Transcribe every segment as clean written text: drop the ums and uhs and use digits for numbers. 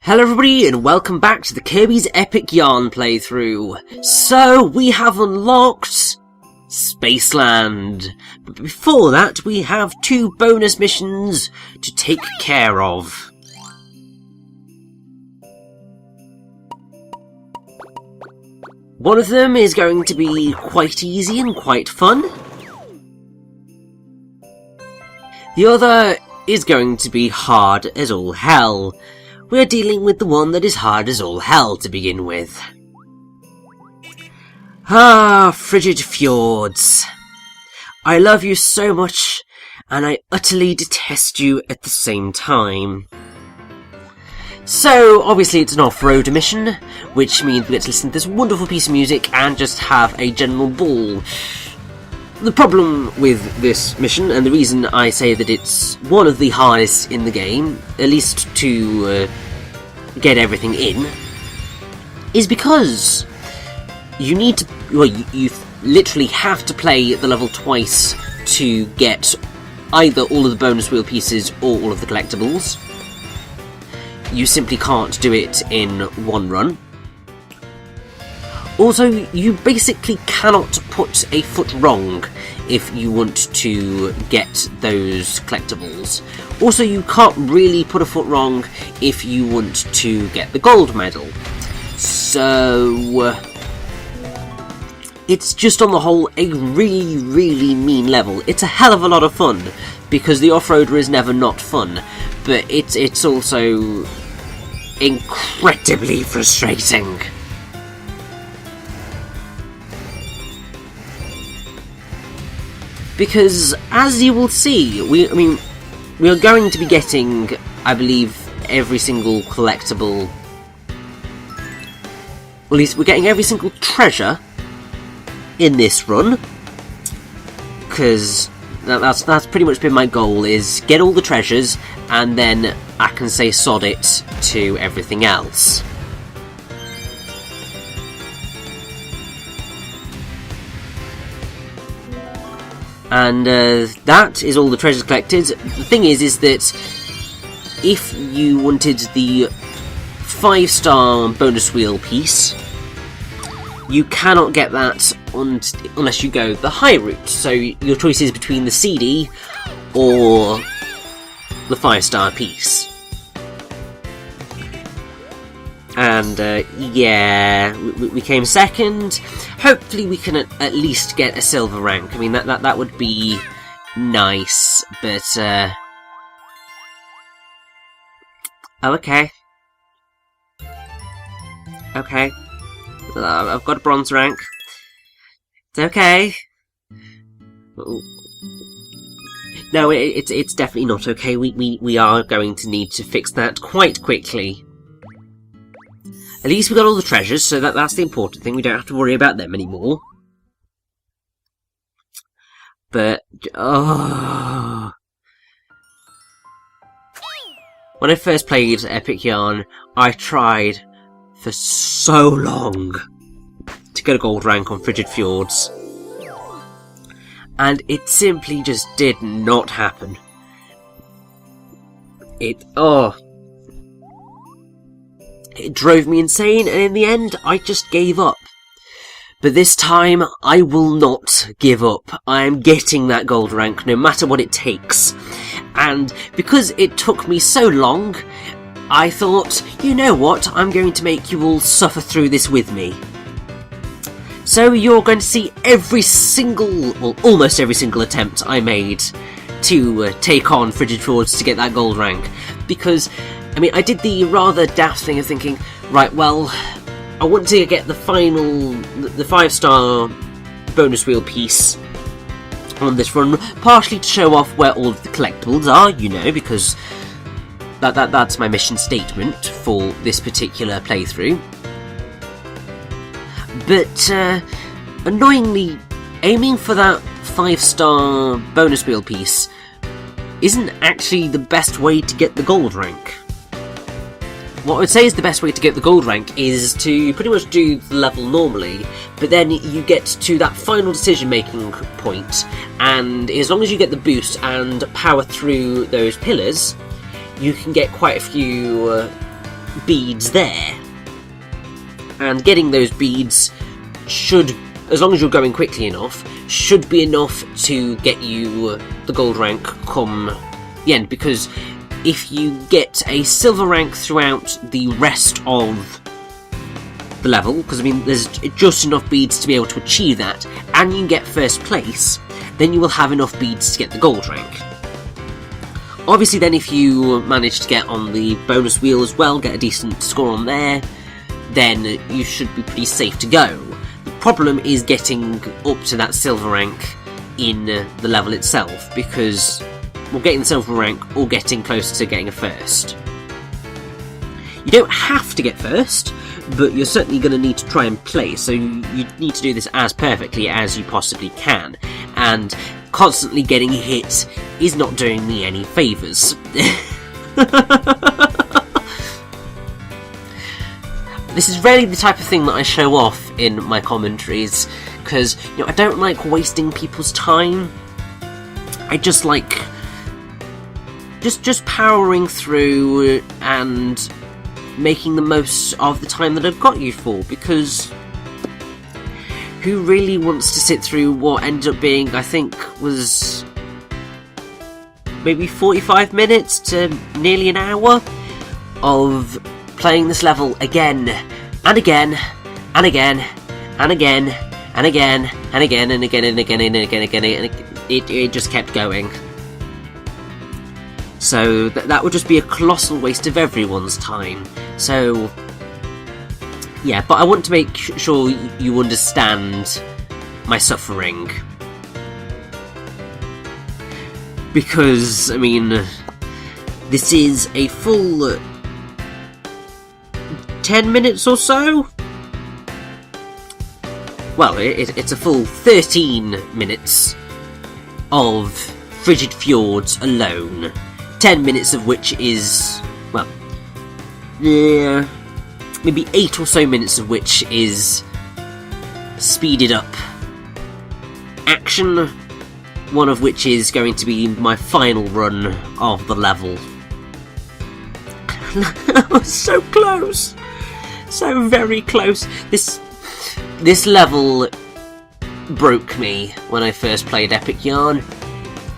Hello everybody and welcome back to the Kirby's Epic Yarn playthrough. So, we have unlocked Spaceland. But before that, we have 2 bonus missions to take care of. One of them is going to be quite easy and quite fun. The other is going to be hard as all hell. We're dealing with the one that is hard as all hell to begin with. Frigid Fjords. I love you so much, and I utterly detest you at the same time. So, obviously it's an off-road mission, which means we get to listen to this wonderful piece of music and just have a general ball. The problem with this mission, and the reason I say that it's one of the hardest in the game, at least to get everything in, is because you need to, well, you literally have to play the level twice to get either all of the bonus wheel pieces or all of the collectibles. You simply can't do it in one run. Also, you basically cannot put a foot wrong if you want to get those collectibles. Also, you can't really put a foot wrong if you want to get the gold medal. So, it's just on the whole a really, really mean level. It's a hell of a lot of fun, because the off-roader is never not fun, but it's also incredibly frustrating. Because, as you will see, we are going to be getting, I believe, every single collectible. At least we're getting every single treasure in this run. Because that's pretty much been my goal, is get all the treasures, and then I can say sod it to everything else. And that is all the treasures collected. The thing is that if you wanted the 5-star bonus wheel piece, you cannot get that unless you go the high route. So your choice is between the CD or the 5-star piece. And yeah, we came second. Hopefully we can at least get a silver rank. I mean, that would be nice, but oh, okay. Okay. I've got a bronze rank. It's okay. No, it's definitely not okay. We are going to need to fix that quite quickly. At least we got all the treasures, so that's the important thing. We don't have to worry about them anymore. But, oh. When I first played Epic Yarn, I tried for so long to get a gold rank on Frigid Fjords. And it simply just did not happen. It drove me insane, and in the end, I just gave up. But this time, I will not give up. I am getting that gold rank, no matter what it takes. And because it took me so long, I thought, you know what, I'm going to make you all suffer through this with me. So you're going to see every single, well, almost every single attempt I made to take on Frigid Fjords to get that gold rank. Because, I mean, I did the rather daft thing of thinking, right, well, I want to get the final, the 5-star bonus wheel piece on this run, partially to show off where all of the collectibles are, you know, because that's my mission statement for this particular playthrough. But, annoyingly, aiming for that 5-star bonus wheel piece isn't actually the best way to get the gold rank. What I would say is the best way to get the gold rank is to pretty much do the level normally, but then you get to that final decision-making point, and as long as you get the boost and power through those pillars, you can get quite a few beads there. And getting those beads should, as long as you're going quickly enough, should be enough to get you the gold rank come the end, because if you get a silver rank throughout the rest of the level, because I mean there's just enough beads to be able to achieve that, and you get first place, then you will have enough beads to get the gold rank. Obviously then if you manage to get on the bonus wheel as well, get a decent score on there, then you should be pretty safe to go. The problem is getting up to that silver rank in the level itself, because well, getting the silver rank or getting close to getting a first. You don't have to get first, but you're certainly going to need to try and play, so you need to do this as perfectly as you possibly can, and constantly getting hit is not doing me any favours. This is rarely the type of thing that I show off in my commentaries, because I don't like wasting people's time. I just like just powering through and making the most of the time that I've got you for, because who really wants to sit through what ended up being, I think, was maybe 45 minutes to nearly an hour of playing this level again and again and again and again and again and again and again and again and again and again, and it just kept going. So that would just be a colossal waste of everyone's time. So yeah, but I want to make sure you understand my suffering, because I mean this is a full 10 minutes or so? Well, it's a full 13 minutes of Frigid Fjords alone. 10 minutes of which is, well, yeah, maybe 8 or so minutes of which is speeded up action, one of which is going to be my final run of the level. I was so close! So very close. This level broke me when I first played Epic Yarn.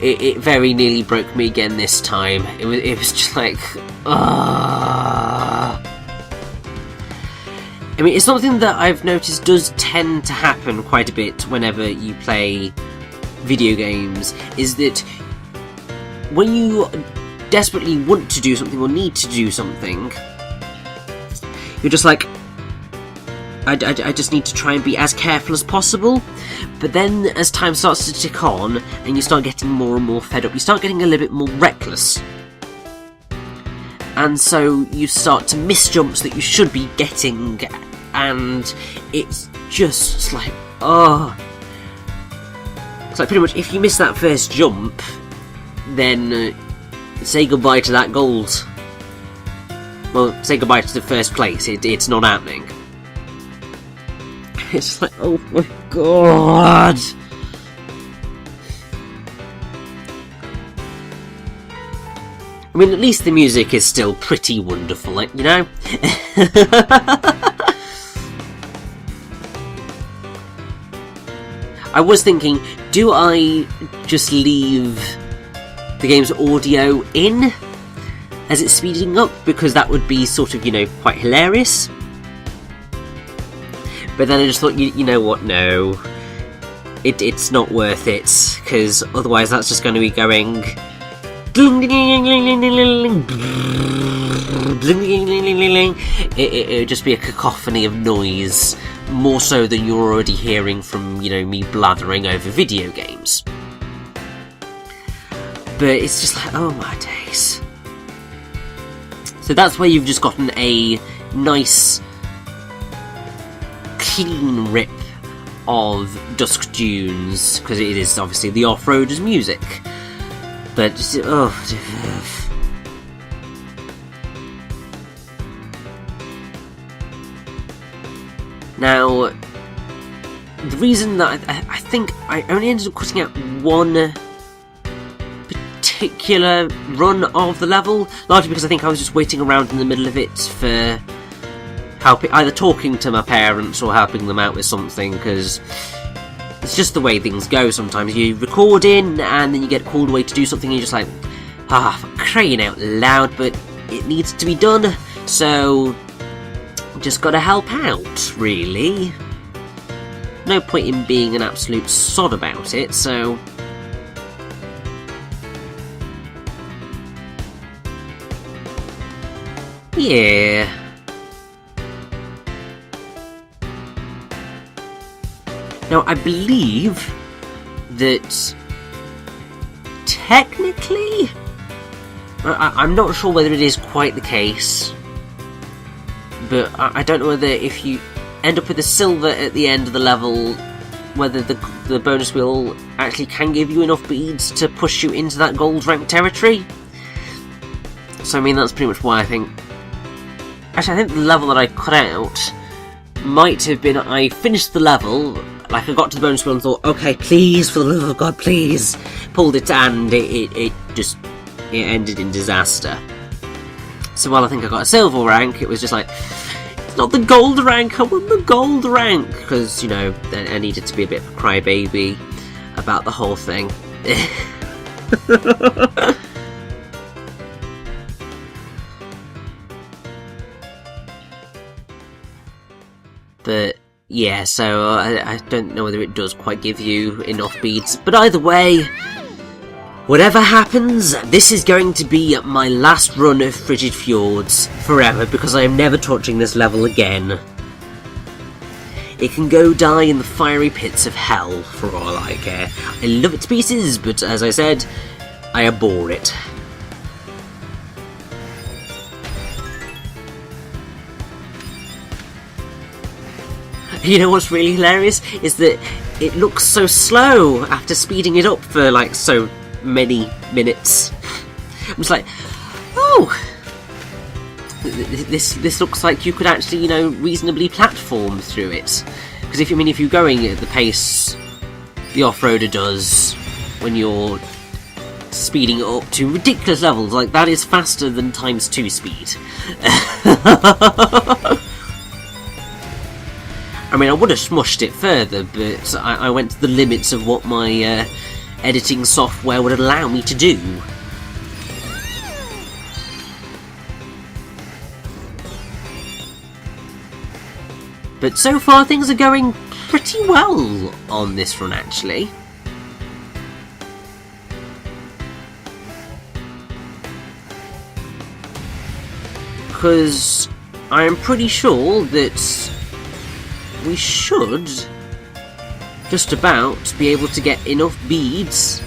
It very nearly broke me again this time. It was just like, I mean, it's something that I've noticed does tend to happen quite a bit whenever you play video games, is that when you desperately want to do something or need to do something, you're just like, I just need to try and be as careful as possible. But then as time starts to tick on and you start getting more and more fed up, you start getting a little bit more reckless, and so you start to miss jumps that you should be getting, and it's just like, oh, it's like pretty much if you miss that first jump, then say goodbye to that gold. Well, say goodbye to the first place. It's not happening. It's like, oh my god! I mean, at least the music is still pretty wonderful, like, you know? I was thinking, do I just leave the game's audio in as it's speeding up? Because that would be sort of, quite hilarious. But then I just thought, you know what, no. It's not worth it, because otherwise that's just going to be going... It would just be a cacophony of noise, more so than you're already hearing from, me blathering over video games. But it's just like, oh my days. So that's where you've just gotten a nice, clean rip of Dusk Dunes, because it is obviously the off-roaders music. But just, now, the reason that I think I only ended up cutting out one particular run of the level, largely because I think I was just waiting around in the middle of it for either talking to my parents or helping them out with something, because it's just the way things go sometimes. You record in and then you get called away to do something and you're just like, for crying out loud, but it needs to be done, so just gotta help out, really. No point in being an absolute sod about it, so... yeah. Now, I believe that technically, I'm not sure whether it is quite the case, but I don't know whether if you end up with a silver at the end of the level, whether the bonus wheel actually can give you enough beads to push you into that gold rank territory. So I mean, that's pretty much why I think... actually, I think the level that I cut out might have been I finished the level, like I got to the bonus wheel and thought, okay, please, for the love of God, please, pulled it, and it ended in disaster. So while I think I got a silver rank, it was just like, it's not the gold rank, I want the gold rank, because, you know, I needed to be a bit of a crybaby about the whole thing. But yeah, so I don't know whether it does quite give you enough beads, but either way, whatever happens, this is going to be my last run of Frigid Fjords forever, because I am never touching this level again. It can go die in the fiery pits of hell for all I care. I love it to pieces, but as I said, I abhor it. You know what's really hilarious is that it looks so slow after speeding it up for like so many minutes. I'm just like, oh, this looks like you could actually, you know, reasonably platform through it. Because if you're going at the pace the off-roader does when you're speeding it up to ridiculous levels, like that is faster than ×2 speed. I mean, I would have smushed it further, but I went to the limits of what my editing software would allow me to do. But so far things are going pretty well on this run, actually. Because I am pretty sure that we should just about be able to get enough beads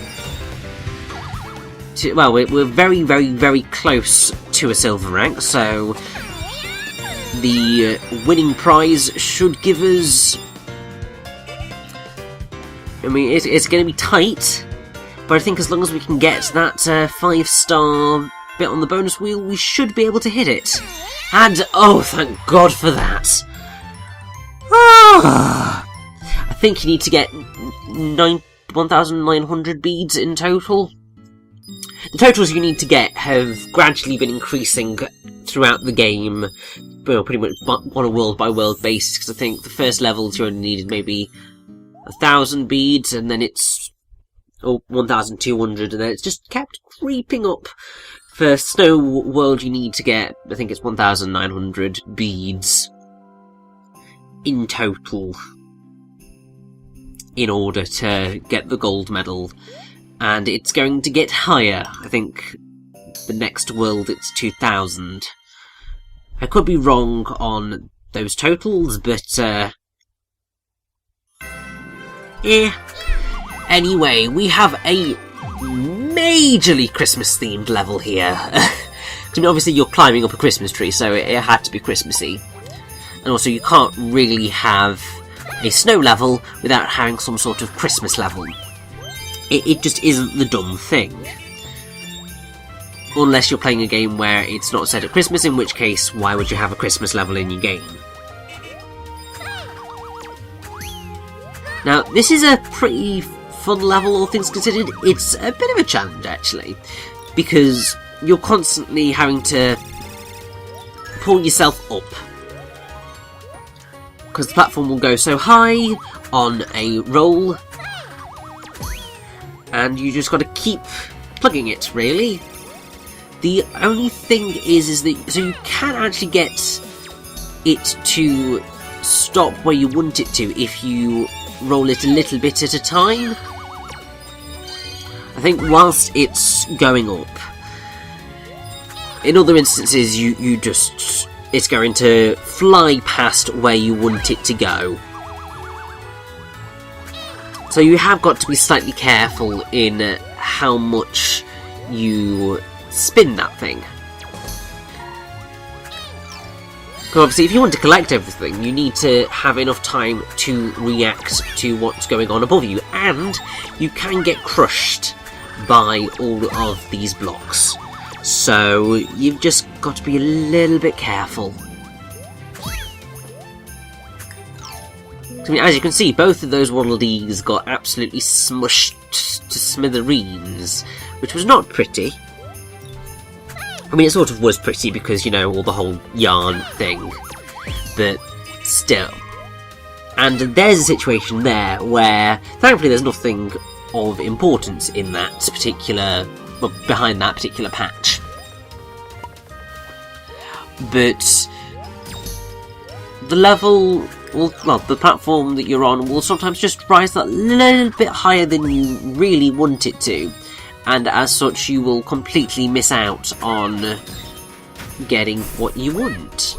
to, well, we're very, very, very close to a silver rank, so the winning prize should give us, I mean, it's going to be tight, but I think as long as we can get that 5-star bit on the bonus wheel, we should be able to hit it. And, oh, thank God for that. I think you need to get 1,900 beads in total. The totals you need to get have gradually been increasing throughout the game, well, pretty much on a world-by-world basis, because I think the first levels you only needed maybe 1,000 beads, and then it's 1,200, and then it's just kept creeping up. For Snow World you need to get, I think it's 1,900 beads in total in order to get the gold medal, and it's going to get higher. I think the next world it's 2,000. I could be wrong on those totals, but yeah. Anyway, we have a majorly Christmas themed level here. I mean, obviously you're climbing up a Christmas tree, so it had to be Christmassy. And also, you can't really have a snow level without having some sort of Christmas level. It just isn't the dumb thing. Unless you're playing a game where it's not set at Christmas, in which case, why would you have a Christmas level in your game? Now, this is a pretty fun level, all things considered. It's a bit of a challenge, actually, because you're constantly having to pull yourself up, because the platform will go so high on a roll, and you just got to keep plugging it, really. The only thing is that so you can actually get it to stop where you want it to if you roll it a little bit at a time. I think whilst it's going up. In other instances, you just... it's going to fly past where you want it to go. So you have got to be slightly careful in how much you spin that thing. Because obviously if you want to collect everything, you need to have enough time to react to what's going on above you, and you can get crushed by all of these blocks. So you've just got to be a little bit careful. I mean, as you can see, both of those waddle-dees got absolutely smushed to smithereens, which was not pretty. I mean, it sort of was pretty because, you know, all the whole yarn thing, but still. And there's a situation there where, thankfully, there's nothing of importance in that particular, well, behind that particular patch. But the level, well, the platform that you're on will sometimes just rise that little bit higher than you really want it to. And as such, you will completely miss out on getting what you want.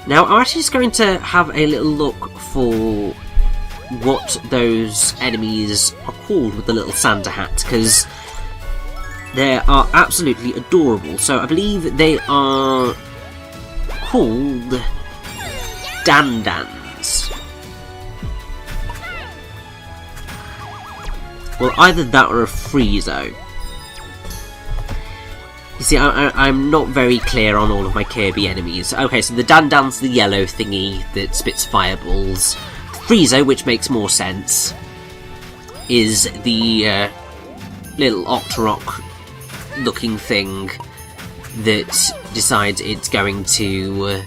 Now, I'm actually just going to have a little look for what those enemies are called with the little Santa hat, because they are absolutely adorable. So I believe they are called Dandans. Well, either that or a Friezo. You see, I'm not very clear on all of my Kirby enemies. Okay, so the Dandan's the yellow thingy that spits fireballs. Friezo, which makes more sense, is the little Octorok looking thing that decides it's going to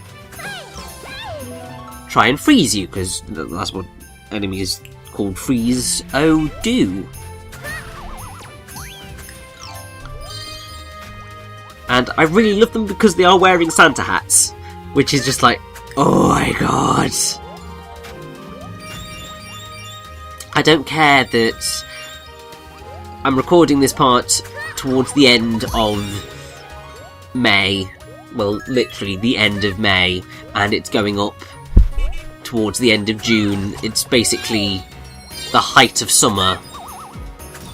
try and freeze you, because that's what enemies called Friezo do. And I really love them because they are wearing Santa hats, which is just like, oh my god. I don't care that I'm recording this part towards the end of May, well, literally the end of May, and it's going up towards the end of June. It's basically the height of summer,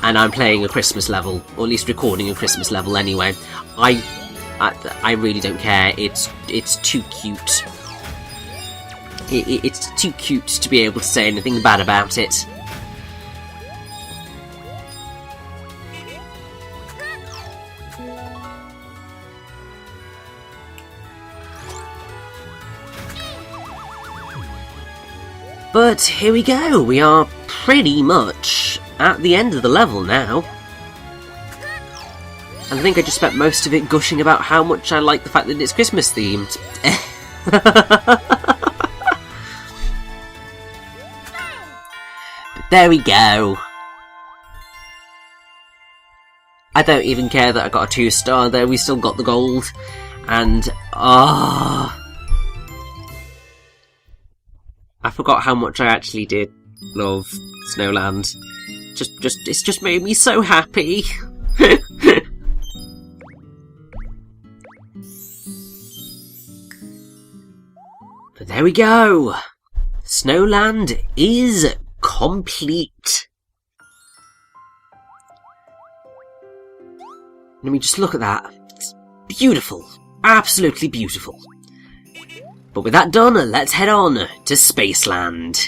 and I'm playing a Christmas level, or at least recording a Christmas level anyway. I really don't care. It's too cute. It's too cute to be able to say anything bad about it. But here we go, we are pretty much at the end of the level now. And I think I just spent most of it gushing about how much I like the fact that it's Christmas themed. But there we go. I don't even care that I got a 2-star there, we still got the gold. And, I forgot how much I actually did love Snowland. It's just made me so happy. But there we go. Snowland is complete. Let me just look at that. It's beautiful. Absolutely beautiful. But with that done, let's head on to Spaceland.